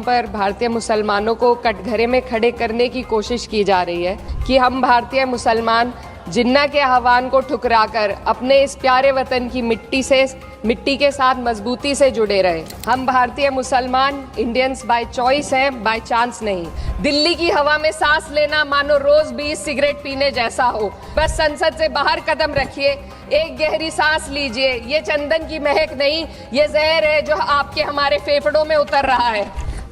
पर भारतीय मुसलमानों को कटघरे में खड़े करने की कोशिश की जा रही है कि हम भारतीय मुसलमान जिन्ना के आह्वान को ठुकराकर अपने इस प्यारे वतन की मिट्टी के साथ मजबूती से जुड़े रहे। हम भारतीय मुसलमान इंडियंस बाय चॉइस हैं, बाय चांस नहीं। दिल्ली की हवा में सांस लेना मानो रोज 20 सिगरेट पीने जैसा हो। बस संसद से बाहर कदम रखिए, एक गहरी सांस लीजिए। ये चंदन की महक नहीं, ये जहर है जो आपके हमारे फेफड़ों में उतर रहा है।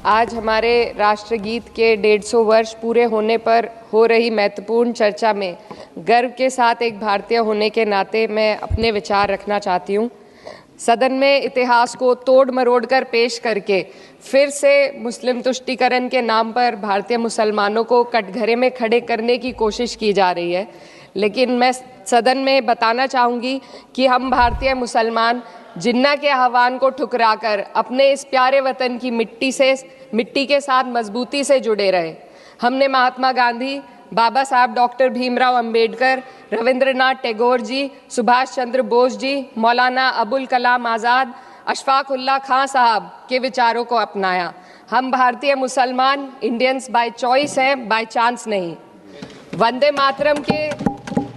आज हमारे राष्ट्रगीत के 150 वर्ष पूरे होने पर हो रही महत्वपूर्ण चर्चा में गर्व के साथ एक भारतीय होने के नाते मैं अपने विचार रखना चाहती हूँ। सदन में इतिहास को तोड़ मरोड़ कर पेश करके फिर से मुस्लिम तुष्टीकरण के नाम पर भारतीय मुसलमानों को कटघरे में खड़े करने की कोशिश की जा रही है। लेकिन मैं सदन में बताना चाहूँगी कि हम भारतीय मुसलमान जिन्ना के आह्वान को ठुकराकर अपने इस प्यारे वतन की मिट्टी के साथ मजबूती से जुड़े रहे। हमने महात्मा गांधी, बाबा साहब डॉक्टर भीमराव अंबेडकर, रविंद्रनाथ टैगोर जी, सुभाष चंद्र बोस जी, मौलाना अबुल कलाम आज़ाद, अशफाक उल्लाह खां साहब के विचारों को अपनाया। हम भारतीय मुसलमान इंडियंस बाय चॉइस हैं, बाय चांस नहीं। वंदे मातरम के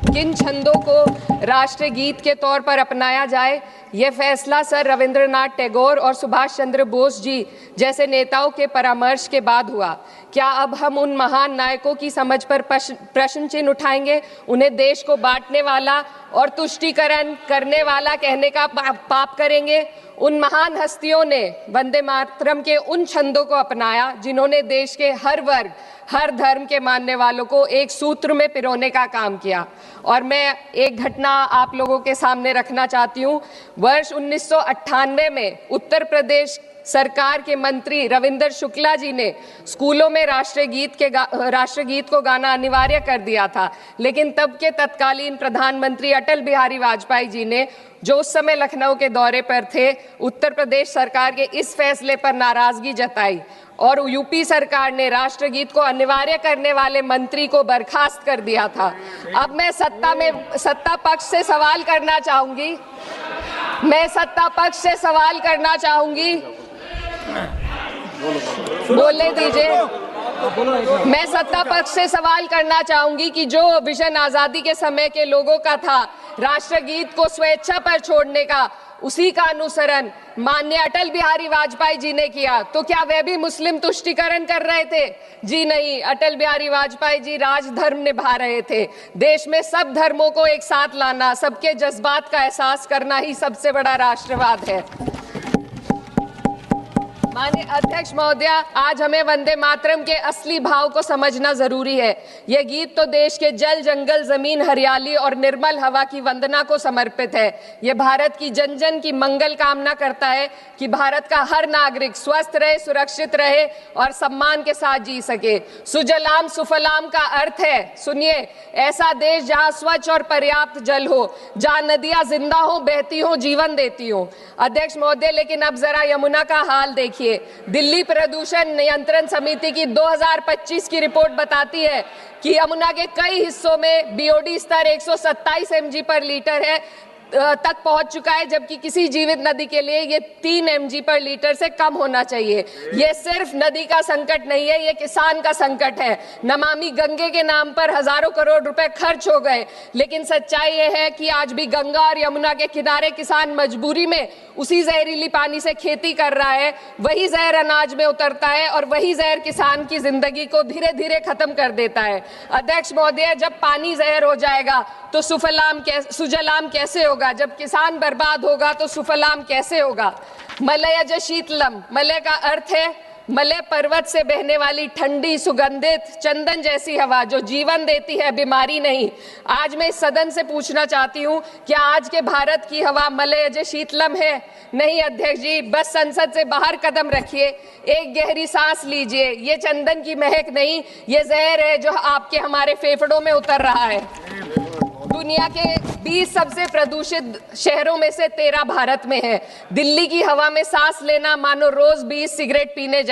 किन छंदों को राष्ट्रगीत के तौर पर अपनाया जाए, यह फैसला सर रविंद्रनाथ टैगोर और सुभाष चंद्र बोस जी जैसे नेताओं के परामर्श के बाद हुआ। क्या अब हम उन महान नायकों की समझ पर प्रश्न चिन्ह उठाएंगे? उन्हें देश को बांटने वाला और तुष्टीकरण करने वाला कहने का पाप करेंगे? उन महान हस्तियों ने वंदे मातरम के उन छंदों को अपनाया जिन्होंने देश के हर वर्ग, हर धर्म के मानने वालों को एक सूत्र में पिरोने का काम किया। और मैं एक घटना आप लोगों के सामने रखना चाहती हूँ। वर्ष 1998 में उत्तर प्रदेश सरकार के मंत्री रविंदर शुक्ला जी ने स्कूलों में राष्ट्रगीत को गाना अनिवार्य कर दिया था। लेकिन तब के तत्कालीन प्रधानमंत्री अटल बिहारी वाजपेयी जी ने, जो उस समय लखनऊ के दौरे पर थे, उत्तर प्रदेश सरकार के इस फैसले पर नाराजगी जताई और यूपी सरकार ने राष्ट्रगीत को अनिवार्य करने वाले मंत्री को बर्खास्त कर दिया था। अब मैं सत्ता पक्ष से सवाल करना चाहूंगी। बोलने दीजिए। मैं सत्ता पक्ष से सवाल करना चाहूंगी कि जो विजन आजादी के समय के लोगों का था, राष्ट्रगीत को स्वेच्छा पर छोड़ने का, उसी का अनुसरण माननीय अटल बिहारी वाजपेयी जी ने किया, तो क्या वह भी मुस्लिम तुष्टीकरण कर रहे थे? जी नहीं, अटल बिहारी वाजपेयी जी राजधर्म निभा रहे थे। देश में सब धर्मों को एक साथ लाना, सबके जज्बात का एहसास करना ही सबसे बड़ा राष्ट्रवाद है। माननीय अध्यक्ष महोदय, आज हमें वंदे मातरम के असली भाव को समझना जरूरी है। यह गीत तो देश के जल, जंगल, जमीन, हरियाली और निर्मल हवा की वंदना को समर्पित है। यह भारत की जन जन की मंगल कामना करता है कि भारत का हर नागरिक स्वस्थ रहे, सुरक्षित रहे और सम्मान के साथ जी सके। सुजलाम सुफलाम का अर्थ है, सुनिए, ऐसा देश जहाँ स्वच्छ और पर्याप्त जल हो, जहाँ नदियाँ जिंदा हो, बहती हो, जीवन देती हो। अध्यक्ष महोदय, लेकिन अब जरा यमुना का हाल देखिए। दिल्ली प्रदूषण नियंत्रण समिति की 2025 की रिपोर्ट बताती है कि यमुना के कई हिस्सों में बीओडी स्तर 127 mg पर लीटर है तक पहुंच चुका है, जबकि किसी जीवित नदी के लिए ये 3 mg पर लीटर से कम होना चाहिए। ये सिर्फ नदी का संकट नहीं है, ये किसान का संकट है। नमामि गंगे के नाम पर हजारों करोड़ रुपए खर्च हो गए, लेकिन सच्चाई ये है कि आज भी गंगा और यमुना के किनारे किसान मजबूरी में उसी जहरीली पानी से खेती कर रहा है। वही जहर अनाज में उतरता है और वही जहर किसान की जिंदगी को धीरे धीरे खत्म कर देता है। अध्यक्ष महोदय, जब पानी जहर हो जाएगा तो सुजलाम कैसे होगा? जब किसान बर्बाद होगा तो सुफलाम कैसे होगा? मलयज शीतलम, मलय का अर्थ है मलय पर्वत से बहने वाली ठंडी, सुगंधित, चंदन जैसी हवा जो जीवन देती है, बीमारी नहीं। आज मैं इस सदन से पूछना चाहती हूँ, क्या आज के भारत की हवा मलयज शीतलम है? नहीं अध्यक्ष जी, बस संसद से बाहर कदम रखिए, एक गहरी सांस लीजिए। ये चंदन की महक नहीं, ये जहर है जो आपके हमारे फेफड़ों में उतर रहा है। दुनिया के 20 सबसे प्रदूषित शहरों में से 13 भारत में है। दिल्ली की हवा में सांस लेना मानो रोज 20 सिगरेट पीने जैसा।